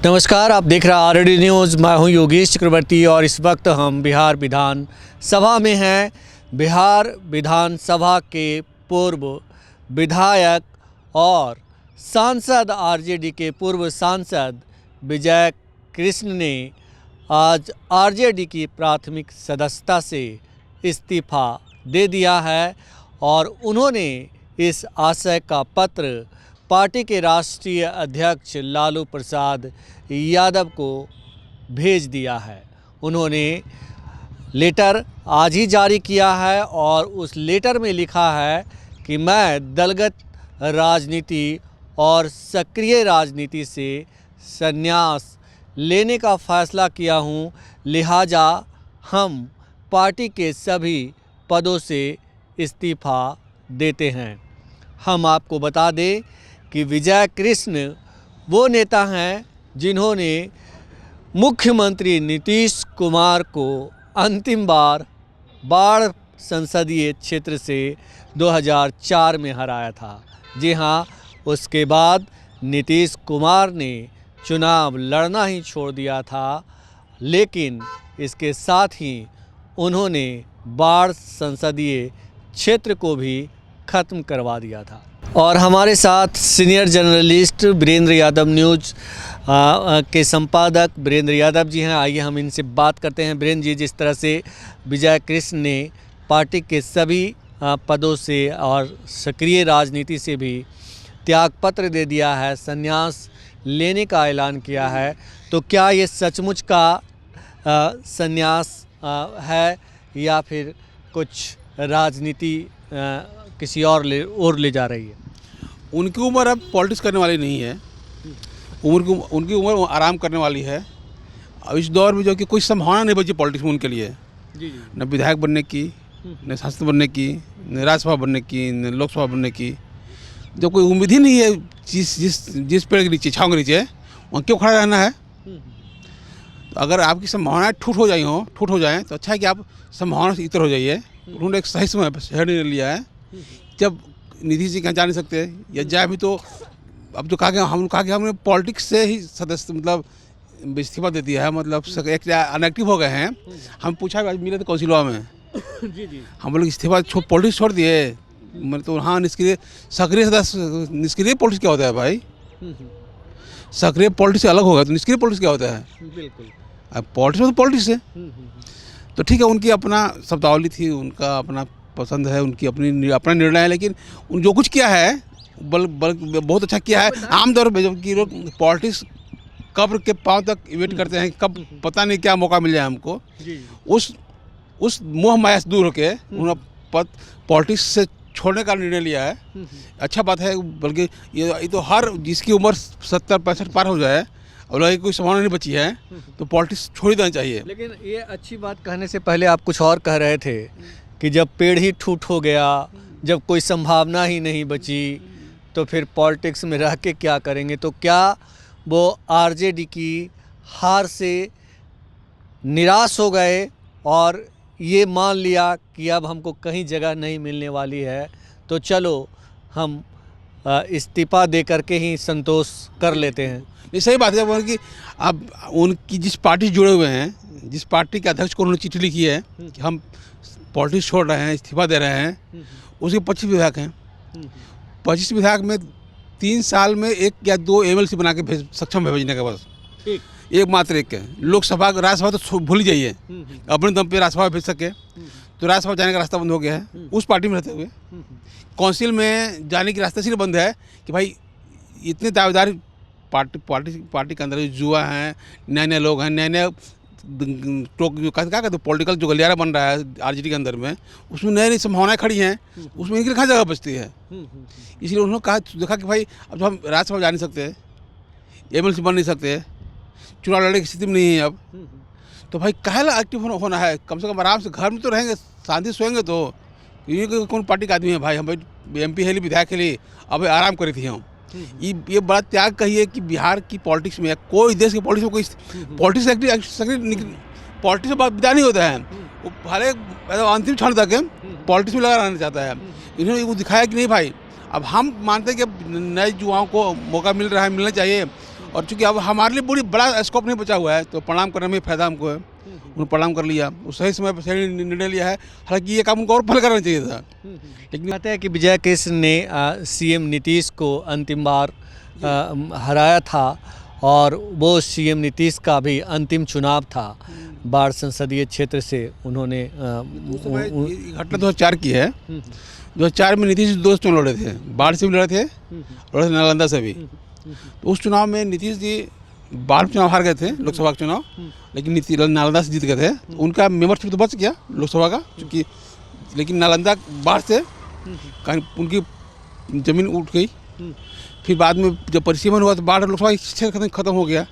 नमस्कार, आप देख रहे हैं आरडी न्यूज़। मैं हूं योगेश चक्रवर्ती और इस वक्त हम बिहार विधान सभा में हैं। बिहार विधानसभा के पूर्व विधायक और सांसद आरजेडी के पूर्व सांसद विजय कृष्ण ने आज आरजेडी की प्राथमिक सदस्यता से इस्तीफ़ा दे दिया है और उन्होंने इस आशय का पत्र पार्टी के राष्ट्रीय अध्यक्ष लालू प्रसाद यादव को भेज दिया है। उन्होंने लेटर आज ही जारी किया है और उस लेटर में लिखा है कि मैं दलगत राजनीति और सक्रिय राजनीति से संन्यास लेने का फ़ैसला किया हूं, लिहाजा हम पार्टी के सभी पदों से इस्तीफ़ा देते हैं। हम आपको बता दें कि विजय कृष्ण वो नेता हैं जिन्होंने मुख्यमंत्री नीतीश कुमार को अंतिम बार बाढ़ संसदीय क्षेत्र से 2004 में हराया था। जी हाँ, उसके बाद नीतीश कुमार ने चुनाव लड़ना ही छोड़ दिया था, लेकिन इसके साथ ही उन्होंने बाढ़ संसदीय क्षेत्र को भी ख़त्म करवा दिया था। और हमारे साथ senior journalist Virendra Yadav news के संपादक वीरेंद्र यादव जी हैं। आइए हम इनसे बात करते हैं। वीरेंद्र जी, जिस तरह से विजय कृष्ण ने पार्टी के सभी पदों से और सक्रिय राजनीति से भी त्यागपत्र दे दिया है, संन्यास लेने का ऐलान किया है, तो क्या ये सचमुच का संन्यास है या फिर कुछ राजनीति किसी और ले जा रही है? उनकी उम्र अब पॉलिटिक्स करने वाली नहीं है। उनकी उम्र आराम करने वाली है। अब इस दौर में जो कि कोई संभावना नहीं बची पॉलिटिक्स में उनके लिए, न विधायक बनने की, न सांसद बनने की, न राज्यसभा बनने की, न लोकसभा बनने की। जब कोई उम्मीद ही नहीं है जिस पेड़ के नीचे, छाँव के नीचे, वहाँ क्यों खड़ा रहना है? तो अगर आपकी संभावनाएं ठूठ हो जाएँ तो अच्छा है कि आप संभावना से इतर हो जाइए। उन्होंने एक सही समय पर निर्णय लिया है। जब नीतीश जी कहीं जा नहीं सकते या जाए भी तो अब जो कहा कि हमने पॉलिटिक्स से ही सदस्य मतलब इस्तीफा दे दिया है, मतलब एक अनएक्टिव हो गए हैं। हम पूछा आज मिले थे कौंसिलवा में जी। हम लोग इस्तीफा पॉलिटिक्स छोड़ दिए, मतलब तो हाँ सक्रिय सदस्य। निष्क्रिय पॉलिटिक्स क्या होता है भाई? सक्रिय पॉलिटिक्स से अलग होगा तो निष्क्रिय पॉलिटिक्स क्या होता है? बिल्कुल, अब पॉलिटिक्स में तो पॉलिटिक्स है। तो ठीक है, उनकी अपना शब्दावली थी, उनका अपना पसंद है, उनकी अपना निर्णय है, लेकिन उन जो कुछ किया है बहुत अच्छा किया है। आमतौर पर जबकि लोग पॉलिटिक्स कब्र के पांव तक वेट करते हैं, कब पता नहीं क्या मौका मिल जाए हमको। उस मोह माया से दूर होकर उन्होंने पॉलिटिक्स से छोड़ने का निर्णय लिया है। अच्छा बात है, बल्कि ये तो हर जिसकी उम्र 70-65 पार हो जाए और अगर कोई संभावना नहीं बची है तो पॉलिटिक्स छोड़ ही देना चाहिए। लेकिन ये अच्छी बात कहने से पहले आप कुछ और कह रहे थे कि जब पेड़ ही ठूठ हो गया, जब कोई संभावना ही नहीं बची, तो फिर पॉलिटिक्स में रह के क्या करेंगे? तो क्या वो आरजेडी की हार से निराश हो गए और ये मान लिया कि अब हमको कहीं जगह नहीं मिलने वाली है, तो चलो हम इस्तीफा दे करके ही संतोष कर लेते हैं? ये सही बात है कि अब उनकी जिस पार्टी से जुड़े हुए हैं, जिस पार्टी के अध्यक्ष को उन्होंने चिट्ठी लिखी है कि हम पॉलिटिक्स छोड़ रहे हैं, इस्तीफा दे रहे हैं, उसके 25 विधायक हैं। 25 विधायक में 3 साल में 1 या 2 एमएलसी बना के सक्षम है भेजने का, बस एक मात्र एक है। लोकसभा राज्यसभा तो भूल ही जाइए, अपने दम पे राज्यसभा भेज सके तो राज्यसभा जाने का रास्ता बंद हो गया है उस पार्टी में रहते हुए। काउंसिल में जाने की रास्ता इसलिए बंद है कि भाई इतने दावेदार पार्टी के अंदर जुआ हैं, नए लोग हैं, नए क्या कहते हैं पॉलिटिकल जो गलियारा बन रहा है आरजेडी के अंदर में, उसमें नई संभावनाएं खड़ी हैं, उसमें इनके लिए कहाँ जगह बचती है? इसलिए उन्होंने देखा कि भाई अब तो हम राज्यसभा जा नहीं सकते, एमएलसी बन नहीं सकते, चुनाव लड़ने की स्थिति में नहीं है अब, तो भाई काहे एक्टिव होना है? कम से कम आराम से घर में तो रहेंगे, शांति से सोएंगे। तो ये कौन पार्टी का आदमी है भाई? हम भाई एमपी है, विधायक के लिए अब आराम करी थी हम। ये बड़ा त्याग कहिए कि बिहार की पॉलिटिक्स में, कोई देश की पॉलिटिक्स में कोई पॉलिटिक्स में विदा नहीं होता है। वो हर एक अंतिम क्षण तक पॉलिटिक्स में लगा रहना चाहता है। इन्होंने वो दिखाया कि नहीं भाई, अब हम मानते हैं कि नए युवाओं को मौका मिल रहा है, मिलना चाहिए। और चूंकि अब हमारे लिए बड़ी बड़ा स्कोप नहीं बचा हुआ है, तो प्रणाम करने में फ़ायदा हमको है। उन्होंने प्रणाम कर लिया, उस सही समय पर सही निर्णय लिया है। हालांकि ये काम उनको और पहले करना चाहिए था, लेकिन कहते हैं कि विजय कृष्ण ने सीएम नीतीश को अंतिम बार हराया था और वो सीएम नीतीश का भी अंतिम चुनाव था। बाढ़ संसदीय क्षेत्र से उन्होंने उस समय ये घटना 2004 की है। 2004 में नीतीश दोस्त चुनाव लड़े थे, बाढ़ से भी लड़े थे, लड़े थे नालंदा से भी। तो उस चुनाव में नीतीश जी बाढ़ चुनाव हार गए थे, लोकसभा का चुनाव, लेकिन नीतीश नालंदा से जीत गए थे। तो उनका मेंबरशिप तो बच गया लोकसभा का, क्योंकि लेकिन नालंदा बाढ़ से उनकी ज़मीन उठ गई। फिर बाद में जब परिसीमन हुआ तो बाढ़ लोकसभा क्षेत्र खत्म हो गया।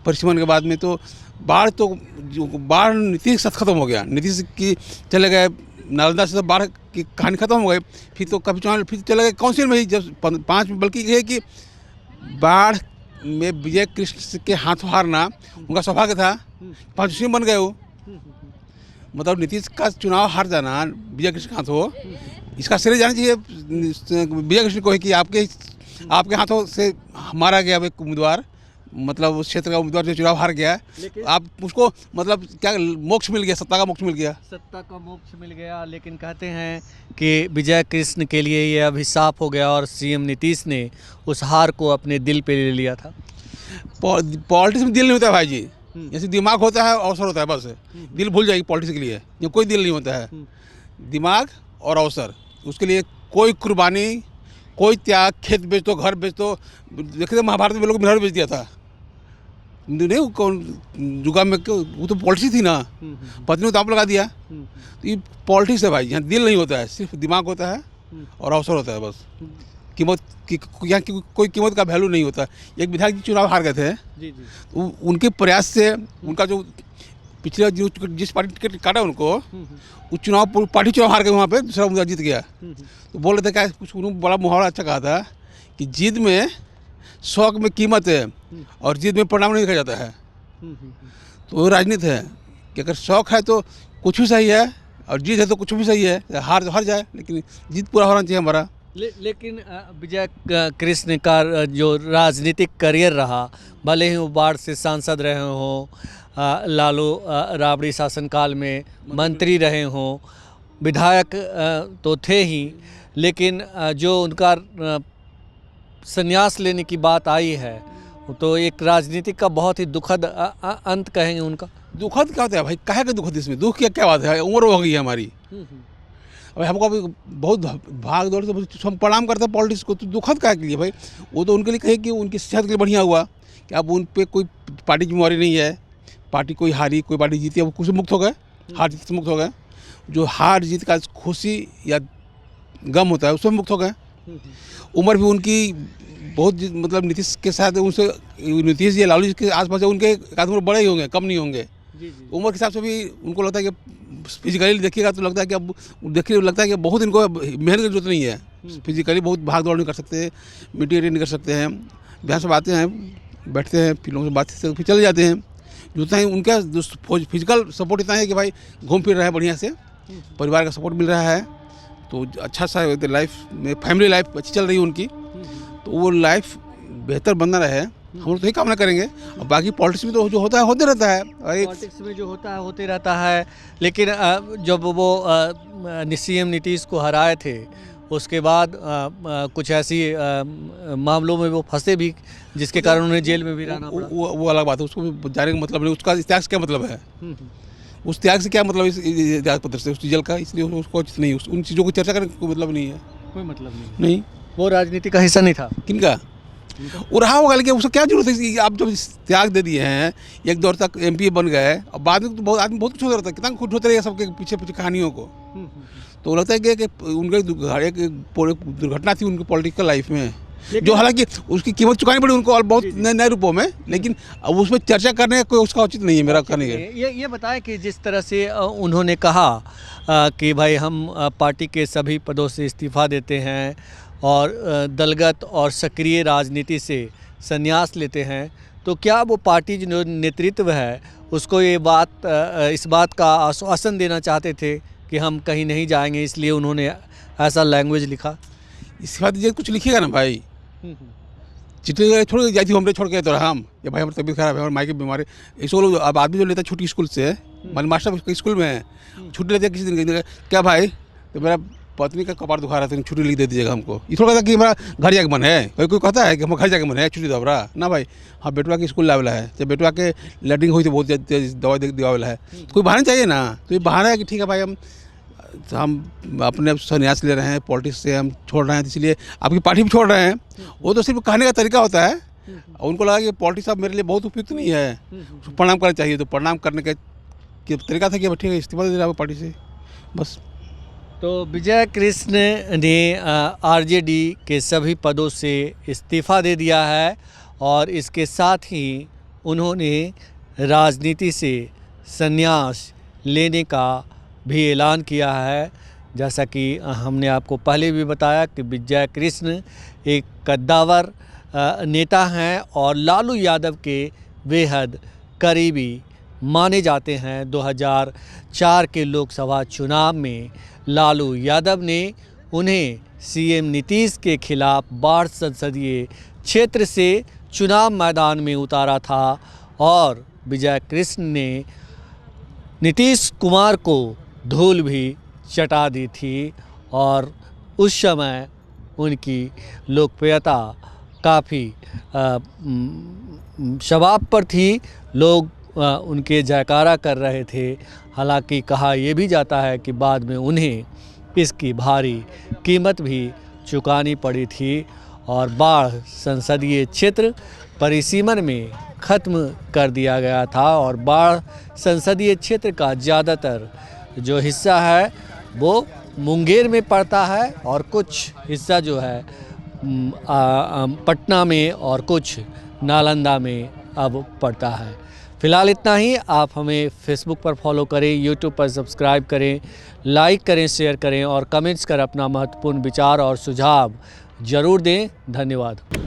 परिसीमन के बाद में तो बाढ़ नीतीश के साथ खत्म हो गया। नीतीश की चले गए नालंदा से, तो बाढ़ की कहानी खत्म हो गई। फिर तो कभी चुनाव फिर चले गए काउंसिल में ही, जब 5 में, बल्कि ये कि बाढ़ में विजय कृष्ण के हाथों हारना उनका सौभाग्य था। 5 बन गए वो, मतलब नीतीश का चुनाव हार जाना विजय कृष्ण के हाथों, इसका श्रेय जाना चाहिए विजय कृष्ण को है कि आपके हाथों से मारा गया एक उम्मीदवार, मतलब उस क्षेत्र का उम्मीदवार जो चुनाव हार गया, आप उसको मतलब क्या मोक्ष मिल गया, सत्ता का मोक्ष मिल गया। सत्ता का मोक्ष मिल गया, लेकिन कहते हैं कि विजय कृष्ण के लिए ये अभिशाप हो गया और सीएम नीतीश ने उस हार को अपने दिल पे ले लिया था। पॉलिटिक्स में दिल नहीं होता है भाई जी, जैसे दिमाग होता है, अवसर होता है, बस दिल भूल जाएगी पॉलिटिक्स के लिए। ये कोई दिल नहीं होता है, दिमाग और अवसर, उसके लिए कोई कुर्बानी, कोई त्याग, खेत बेच दो, घर बेच दो। देखते महाभारत में लोग घर बेच दिया था, नहीं कौन जुगा में, वो तो पॉलिटिक्स थी ना, पत्नी को ताप लगा दिया। तो ये पॉलिटिक्स है भाई, यहाँ दिल नहीं होता है, सिर्फ दिमाग होता है और अवसर होता है बस। कीमत की यहाँ की कोई कीमत का वैल्यू नहीं होता। एक विधायक जी चुनाव हार गए थे, तो उनके प्रयास से उनका जो पिछले जिस पार्टी टिकट काटा उनको, उस चुनाव पार्टी चुनाव हार गए, वहाँ पे दूसरा उम्मीदवार जीत गया। तो बोल रहे थे क्या, कुछ उन्होंने बड़ा मुहावरा अच्छा कहा था कि जीत में शौक में कीमत है और जीत में परिणाम नहीं देखा जाता है। तो वो राजनीति है कि अगर शौक है तो कुछ भी सही है, और जीत है तो कुछ भी सही है, हार तो हार जाए, लेकिन जीत पूरा होना चाहिए हमारा। लेकिन विजय कृष्ण का जो राजनीतिक करियर रहा, भले ही वो बाढ़ से सांसद रहे हों, लालू राबड़ी शासनकाल में मंत्री रहे हों, विधायक तो थे ही, लेकिन जो उनका संन्यास लेने की बात आई है, तो एक राजनीतिक का बहुत ही दुखद अंत कहेंगे उनका। दुखद क्या होता है भाई, काहे का दुखद, इसमें दुख क्या बात है, उम्र हो गई है हमारी। अब हमको अभी बहुत भाग दौड़ से हम प्रणाम करते हैं पॉलिटिक्स को, तो दुखद काहे के लिए भाई। वो तो उनके लिए कहे कि उनकी सेहत के लिए बढ़िया हुआ कि अब उन पर कोई पार्टी की जिम्मेवारी नहीं है, पार्टी कोई हारी कोई पार्टी जीती, अब कुछ मुक्त हो गए, हार जीत से मुक्त हो गए। जो हार जीत का खुशी या गम होता है उससे मुक्त हो गए। उम्र भी उनकी बहुत मतलब नीतीश के साथ, उनसे नीतीश या लालू जी के आसपास उनके एक उम्र बड़े ही होंगे, कम नहीं होंगे। उम्र के हिसाब से भी उनको लगता है कि फिजिकली देखिएगा तो लगता है कि अब देखिए लगता है कि बहुत इनको मेहनत की जरूरत नहीं है। फिजिकली बहुत भाग दौड़ नहीं कर सकते, मीटिंग अटेंड नहीं कर सकते हैं, बिहार से आते हैं, बैठते हैं, फिर लोगों से बातचीत से फिर चले जाते हैं। जितना ही उनका फिजिकल सपोर्ट इतना है कि भाई घूम फिर रहा है बढ़िया से, परिवार का सपोर्ट मिल रहा है, तो अच्छा सा लाइफ में फैमिली लाइफ अच्छी चल रही है उनकी, तो वो लाइफ बेहतर बनना रहे, हम लोग तो यही कामना करेंगे। और बाकी पॉलिटिक्स में तो जो होता है होते रहता है, पॉलिटिक्स में जो होता है होते रहता है, लेकिन जब वो सीएम नीतीश को हराए थे, उसके बाद कुछ ऐसी मामलों में वो फंसे भी, जिसके कारण उन्हें जेल में भी रहना पड़ा। वो अलग बात है, उसको जाने का मतलब नहीं, उसका त्याग से क्या मतलब है, उस त्याग से क्या मतलब इस त्याग पत्र से, उस जेल का, इसलिए उसको उचित नहीं, उन चीज़ों को चर्चा करने का कोई मतलब नहीं है, कोई मतलब नहीं। वो राजनीति का हिस्सा नहीं था। किनका वो रहा होगा, लेकिन उसको क्या जरूरत है कि आप जब त्याग दे दिए हैं, एक दौर तक MP बन गए, और बाद में तो बहुत आदमी बहुत कुछ होता रहता है, कितना कुछ होता रहेगा सबके पीछे पीछे कहानियों को। तो लगता है कि उनके एक दुर्घटना थी उनकी पॉलिटिकल लाइफ में, जो हालांकि उसकी कीमत चुकानी पड़ी उनको और बहुत नए रूपों में, लेकिन अब उसमें चर्चा करने का कोई उसका उचित नहीं है मेरा कहने का। ये बताएं कि जिस तरह से उन्होंने कहा कि भाई हम पार्टी के सभी पदों से इस्तीफा देते हैं और दलगत और सक्रिय राजनीति से संन्यास लेते हैं, तो क्या वो पार्टी जो नेतृत्व है उसको ये बात इस बात का आश्वासन देना चाहते थे कि हम कहीं नहीं जाएंगे, इसलिए उन्होंने ऐसा लैंग्वेज लिखा? इस बात कुछ लिखिएगा ना भाई, चिट्ठी छोड़ के जाती हमने छोड़ के तो हम ये भाई हमारी तबीयत खराब है, हमारे माई की बीमारी। इसको लोग अब आदमी जो लेता है छुट्टी स्कूल से, मान मास्टर स्कूल में है, छुट्टी लेते हैं किसी दिन, क्या भाई तो मेरा पत्नी का कपार दुखा रहा था, छुट्टी लिख दे दीजिएगा हमको। ये थोड़ा सा कि हमारा घर जाके मन है, कोई कहता है कि हम घर जाके मन है छुट्टी दबरा ना भाई। हाँ बेटवा के स्कूल लावेला है, जब बेटवा के लैटरिन हुई तो बहुत दवा दिवावेला है, कोई बहाना चाहिए ना। तो ये बहाना है कि ठीक है भाई हम अपने संन्यास ले रहे हैं, पॉलिटिक्स से हम छोड़ रहे हैं, इसलिए आपकी पार्टी भी छोड़ रहे हैं। वो तो सिर्फ कहने का तरीका होता है, उनको लगा कि पॉलिटिक्स अब मेरे लिए बहुत उपयुक्त नहीं है, प्रणाम करना चाहिए। तो प्रणाम करने का तरीका था कि ठीक है इस्तीफा दे रहा पार्टी से, बस। तो विजय कृष्ण ने आरजेडी के सभी पदों से इस्तीफ़ा दे दिया है और इसके साथ ही उन्होंने राजनीति से संन्यास लेने का भी ऐलान किया है। जैसा कि हमने आपको पहले भी बताया कि विजय कृष्ण एक कद्दावर नेता हैं और लालू यादव के बेहद करीबी माने जाते हैं। 2004 के लोकसभा चुनाव में लालू यादव ने उन्हें सीएम नीतीश के खिलाफ बाढ़ संसदीय क्षेत्र से चुनाव मैदान में उतारा था और विजय कृष्ण ने नीतीश कुमार को धूल भी चटा दी थी और उस समय उनकी लोकप्रियता काफ़ी शबाब पर थी। लोग उनके जयकारा कर रहे थे। हालांकि कहा यह भी जाता है कि बाद में उन्हें इसकी भारी कीमत भी चुकानी पड़ी थी और बाढ़ संसदीय क्षेत्र परिसीमन में ख़त्म कर दिया गया था और बाढ़ संसदीय क्षेत्र का ज़्यादातर जो हिस्सा है वो मुंगेर में पड़ता है और कुछ हिस्सा जो है पटना में और कुछ नालंदा में अब पड़ता है। फ़िलहाल इतना ही। आप हमें फेसबुक पर फॉलो करें, यूट्यूब पर सब्सक्राइब करें, लाइक करें, शेयर करें और कमेंट्स कर अपना महत्वपूर्ण विचार और सुझाव ज़रूर दें। धन्यवाद।